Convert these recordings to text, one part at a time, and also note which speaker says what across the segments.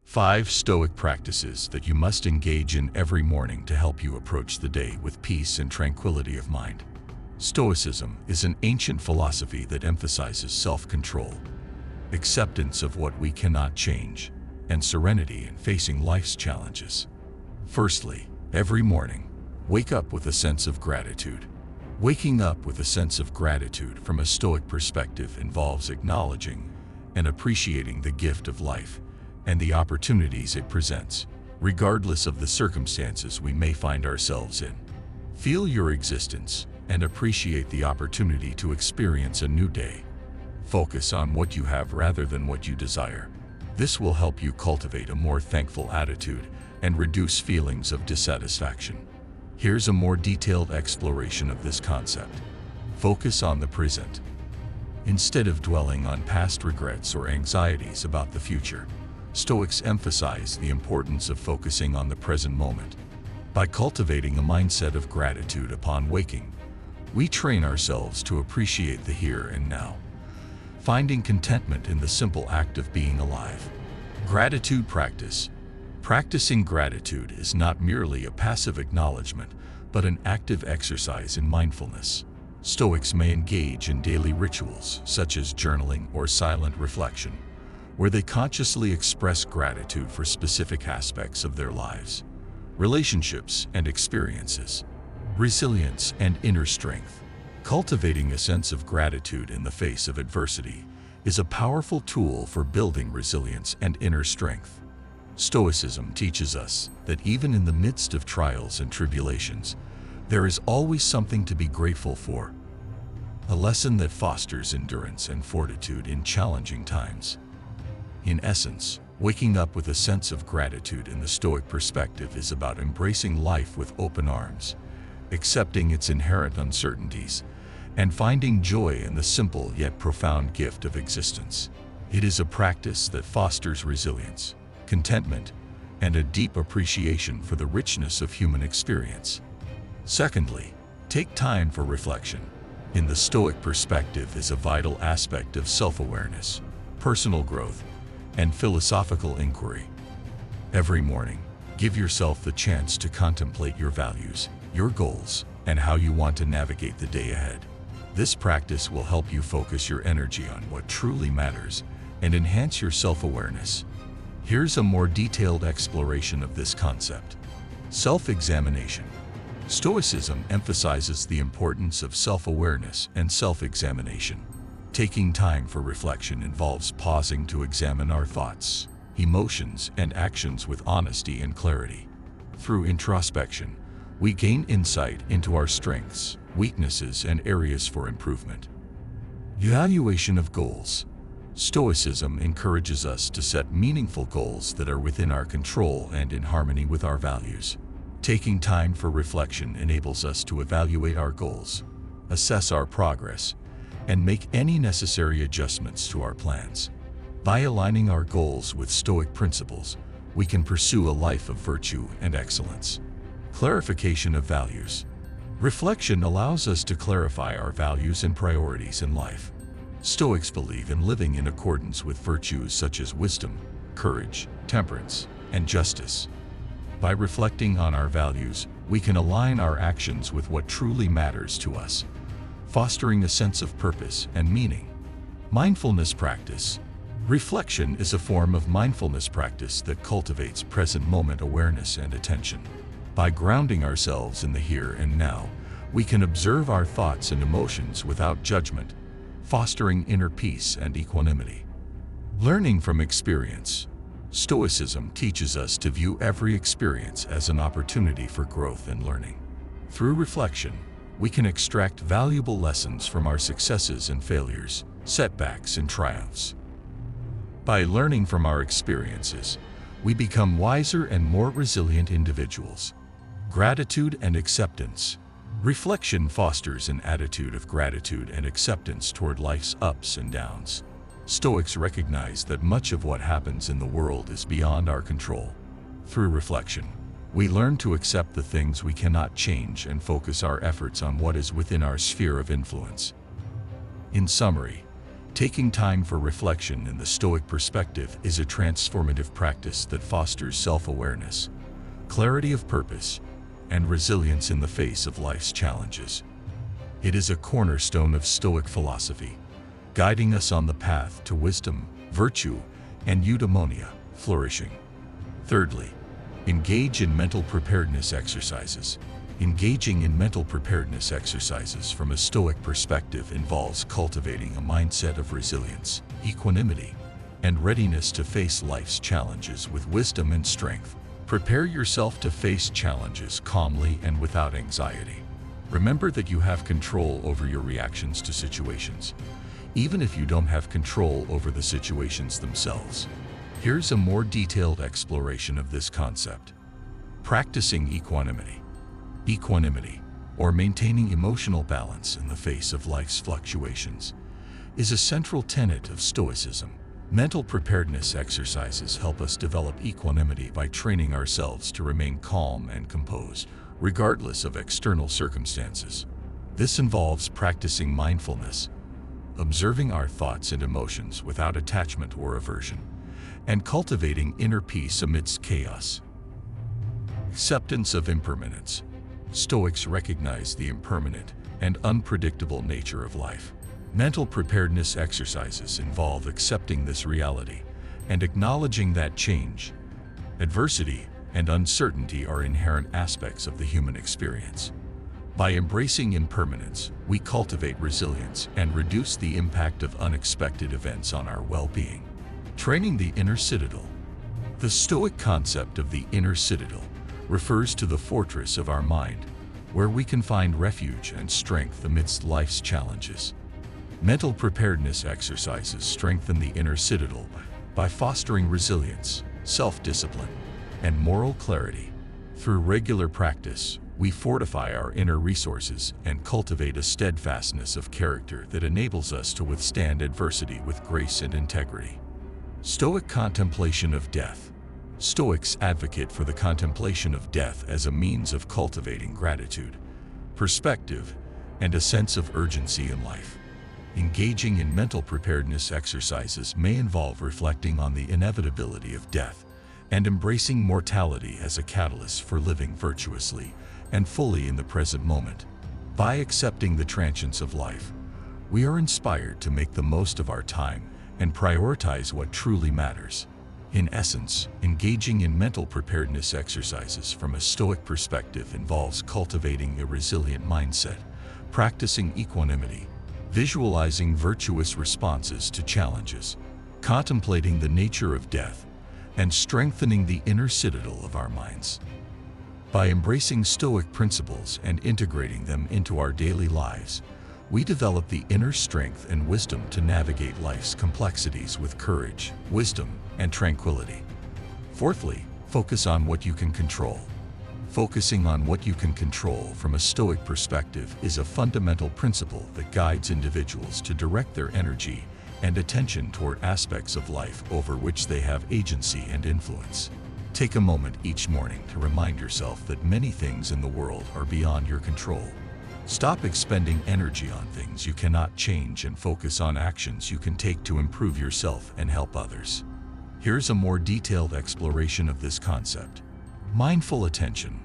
Speaker 1: 5 Stoic practices that you must engage in every morning to help you approach the day with peace and tranquility of mind. Stoicism is an ancient philosophy that emphasizes self-control, acceptance of what we cannot change, and serenity in facing life's challenges. Firstly, every morning, wake up with a sense of gratitude. Waking up with a sense of gratitude from a Stoic perspective involves acknowledging and appreciating the gift of life and the opportunities it presents, regardless of the circumstances we may find ourselves in. Feel your existence and appreciate the opportunity to experience a new day. Focus on what you have rather than what you desire. This will help you cultivate a more thankful attitude and reduce feelings of dissatisfaction. Here's a more detailed exploration of this concept. Focus on the present. Instead of dwelling on past regrets or anxieties about the future, Stoics emphasize the importance of focusing on the present moment. By cultivating a mindset of gratitude upon waking, we train ourselves to appreciate the here and now, finding contentment in the simple act of being alive. Gratitude practice. Practicing gratitude is not merely a passive acknowledgement, but an active exercise in mindfulness. Stoics may engage in daily rituals such as journaling or silent reflection, where they consciously express gratitude for specific aspects of their lives, relationships and experiences. Resilience and inner strength. Cultivating a sense of gratitude in the face of adversity is a powerful tool for building resilience and inner strength. Stoicism teaches us that even in the midst of trials and tribulations, there is always something to be grateful for, a lesson that fosters endurance and fortitude in challenging times. In essence, waking up with a sense of gratitude in the Stoic perspective is about embracing life with open arms, accepting its inherent uncertainties, and finding joy in the simple yet profound gift of existence. It is a practice that fosters resilience, contentment, and a deep appreciation for the richness of human experience. Secondly, take time for reflection. In the Stoic perspective is a vital aspect of self-awareness, personal growth, and philosophical inquiry. Every morning, give yourself the chance to contemplate your values, your goals, and how you want to navigate the day ahead. This practice will help you focus your energy on what truly matters and enhance your self-awareness. Here's a more detailed exploration of this concept. Self-examination. Stoicism emphasizes the importance of self-awareness and self-examination. Taking time for reflection involves pausing to examine our thoughts, emotions, and actions with honesty and clarity. Through introspection, we gain insight into our strengths, weaknesses, and areas for improvement. Evaluation of goals. Stoicism encourages us to set meaningful goals that are within our control and in harmony with our values. Taking time for reflection enables us to evaluate our goals, assess our progress, and make any necessary adjustments to our plans. By aligning our goals with Stoic principles, we can pursue a life of virtue and excellence. Clarification of values. Reflection allows us to clarify our values and priorities in life. Stoics believe in living in accordance with virtues such as wisdom, courage, temperance, and justice. By reflecting on our values, we can align our actions with what truly matters to us, fostering a sense of purpose and meaning. Mindfulness practice. Reflection is a form of mindfulness practice that cultivates present moment awareness and attention. By grounding ourselves in the here and now, we can observe our thoughts and emotions without judgment, fostering inner peace and equanimity. Learning from experience. Stoicism teaches us to view every experience as an opportunity for growth and learning. Through reflection, we can extract valuable lessons from our successes and failures, setbacks and triumphs. By learning from our experiences, we become wiser and more resilient individuals. Gratitude and acceptance. Reflection fosters an attitude of gratitude and acceptance toward life's ups and downs. Stoics recognize that much of what happens in the world is beyond our control. Through reflection, we learn to accept the things we cannot change and focus our efforts on what is within our sphere of influence. In summary, Taking time for reflection in the Stoic perspective is a transformative practice that fosters self-awareness, clarity of purpose, and resilience in the face of life's challenges. It is a cornerstone of Stoic philosophy, guiding us on the path to wisdom, virtue, and eudaimonia, flourishing. Thirdly, engage in mental preparedness exercises. Engaging in mental preparedness exercises from a Stoic perspective involves cultivating a mindset of resilience, equanimity, and readiness to face life's challenges with wisdom and strength. Prepare yourself to face challenges calmly and without anxiety. Remember that you have control over your reactions to situations, even if you don't have control over the situations themselves. Here's a more detailed exploration of this concept. Practicing equanimity. Equanimity, or maintaining emotional balance in the face of life's fluctuations, is a central tenet of Stoicism. Mental preparedness exercises help us develop equanimity by training ourselves to remain calm and composed, regardless of external circumstances. This involves practicing mindfulness, observing our thoughts and emotions without attachment or aversion, and cultivating inner peace amidst chaos. Acceptance of impermanence. Stoics recognize the impermanent and unpredictable nature of life. Mental preparedness exercises involve accepting this reality and acknowledging that change, adversity, and uncertainty are inherent aspects of the human experience. By embracing impermanence, we cultivate resilience and reduce the impact of unexpected events on our well-being. Training the inner citadel. The Stoic concept of the inner citadel refers to the fortress of our mind, where we can find refuge and strength amidst life's challenges. Mental preparedness exercises strengthen the inner citadel by fostering resilience, self-discipline, and moral clarity. Through regular practice, we fortify our inner resources and cultivate a steadfastness of character that enables us to withstand adversity with grace and integrity. Stoic contemplation of death. Stoics advocate for the contemplation of death as a means of cultivating gratitude, perspective, and a sense of urgency in life. Engaging in mental preparedness exercises may involve reflecting on the inevitability of death and embracing mortality as a catalyst for living virtuously and fully in the present moment. By accepting the transience of life, we are inspired to make the most of our time and prioritize what truly matters. In essence, engaging in mental preparedness exercises from a Stoic perspective involves cultivating a resilient mindset, practicing equanimity, visualizing virtuous responses to challenges, contemplating the nature of death, and strengthening the inner citadel of our minds. By embracing Stoic principles and integrating them into our daily lives, we develop the inner strength and wisdom to navigate life's complexities with courage, wisdom, and tranquility. Fourthly, focus on what you can control. Focusing on what you can control from a Stoic perspective is a fundamental principle that guides individuals to direct their energy and attention toward aspects of life over which they have agency and influence. Take a moment each morning to remind yourself that many things in the world are beyond your control. Stop expending energy on things you cannot change and focus on actions you can take to improve yourself and help others. Here's a more detailed exploration of this concept. Mindful attention.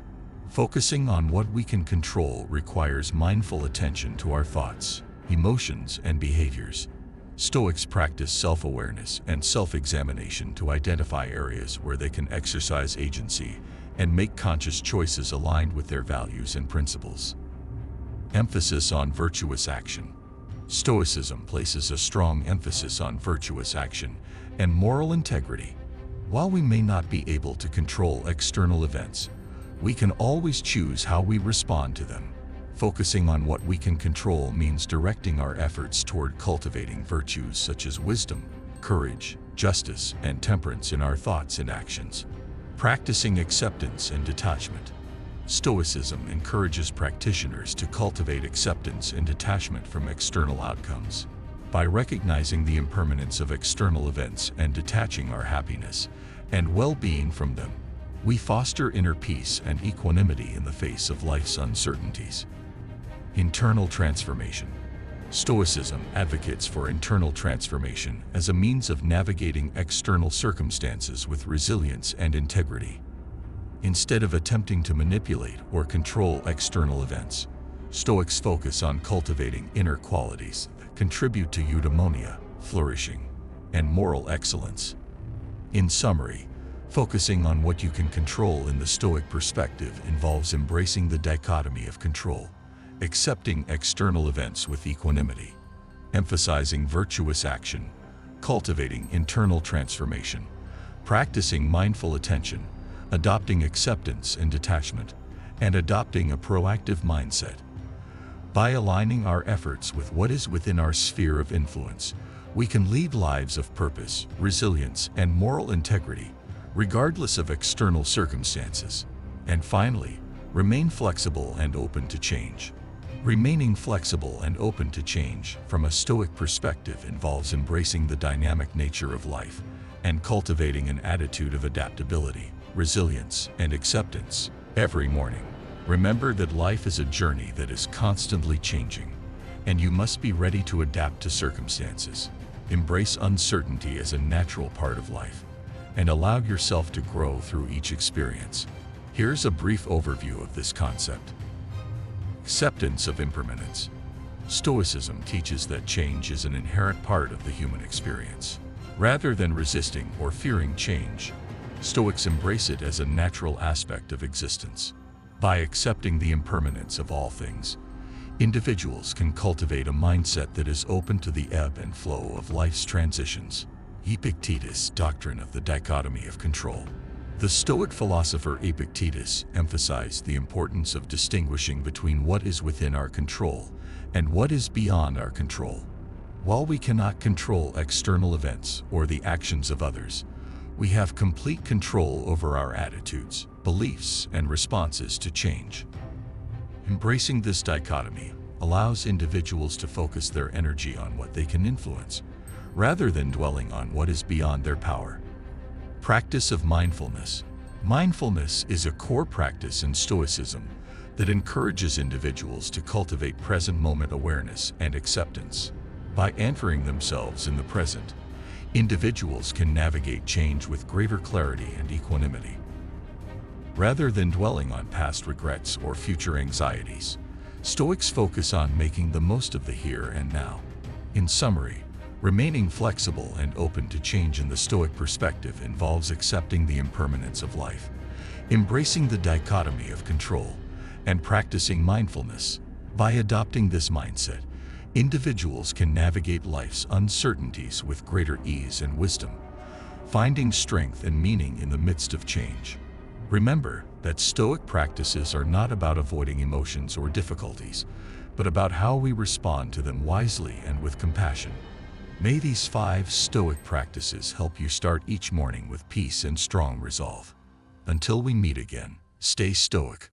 Speaker 1: Focusing on what we can control requires mindful attention to our thoughts, emotions, and behaviors. Stoics practice self-awareness and self-examination to identify areas where they can exercise agency and make conscious choices aligned with their values and principles. Emphasis on virtuous action. Stoicism places a strong emphasis on virtuous action and moral integrity. While we may not be able to control external events, we can always choose how we respond to them. Focusing on what we can control means directing our efforts toward cultivating virtues such as wisdom, courage, justice, and temperance in our thoughts and actions. Practicing acceptance and detachment. Stoicism encourages practitioners to cultivate acceptance and detachment from external outcomes. By recognizing the impermanence of external events and detaching our happiness and well-being from them, we foster inner peace and equanimity in the face of life's uncertainties. Internal transformation. Stoicism advocates for internal transformation as a means of navigating external circumstances with resilience and integrity. Instead of attempting to manipulate or control external events, Stoics focus on cultivating inner qualities that contribute to eudaimonia, flourishing, and moral excellence. In summary, focusing on what you can control in the Stoic perspective involves embracing the dichotomy of control, accepting external events with equanimity, emphasizing virtuous action, cultivating internal transformation, practicing mindful attention, adopting acceptance and detachment, and adopting a proactive mindset. By aligning our efforts with what is within our sphere of influence, we can lead lives of purpose, resilience, and moral integrity, regardless of external circumstances. And finally, remain flexible and open to change. Remaining flexible and open to change from a Stoic perspective involves embracing the dynamic nature of life and cultivating an attitude of adaptability, resilience, and acceptance. Every morning, remember that life is a journey that is constantly changing, and you must be ready to adapt to circumstances. Embrace uncertainty as a natural part of life, and allow yourself to grow through each experience. Here's a brief overview of this concept. Acceptance of impermanence. Stoicism teaches that change is an inherent part of the human experience. Rather than resisting or fearing change, Stoics embrace it as a natural aspect of existence. By accepting the impermanence of all things, individuals can cultivate a mindset that is open to the ebb and flow of life's transitions. Epictetus' doctrine of the dichotomy of control. The Stoic philosopher Epictetus emphasized the importance of distinguishing between what is within our control and what is beyond our control. While we cannot control external events or the actions of others, we have complete control over our attitudes, beliefs, and responses to change. Embracing this dichotomy allows individuals to focus their energy on what they can influence, rather than dwelling on what is beyond their power. Practice of mindfulness. Mindfulness is a core practice in Stoicism that encourages individuals to cultivate present moment awareness and acceptance. By anchoring themselves in the present, individuals can navigate change with greater clarity and equanimity. Rather than dwelling on past regrets or future anxieties, Stoics focus on making the most of the here and now. In summary, remaining flexible and open to change in the Stoic perspective involves accepting the impermanence of life, embracing the dichotomy of control, and practicing mindfulness. By adopting this mindset, individuals can navigate life's uncertainties with greater ease and wisdom, finding strength and meaning in the midst of change. Remember that Stoic practices are not about avoiding emotions or difficulties, but about how we respond to them wisely and with compassion. May these 5 Stoic practices help you start each morning with peace and strong resolve. Until we meet again, stay Stoic.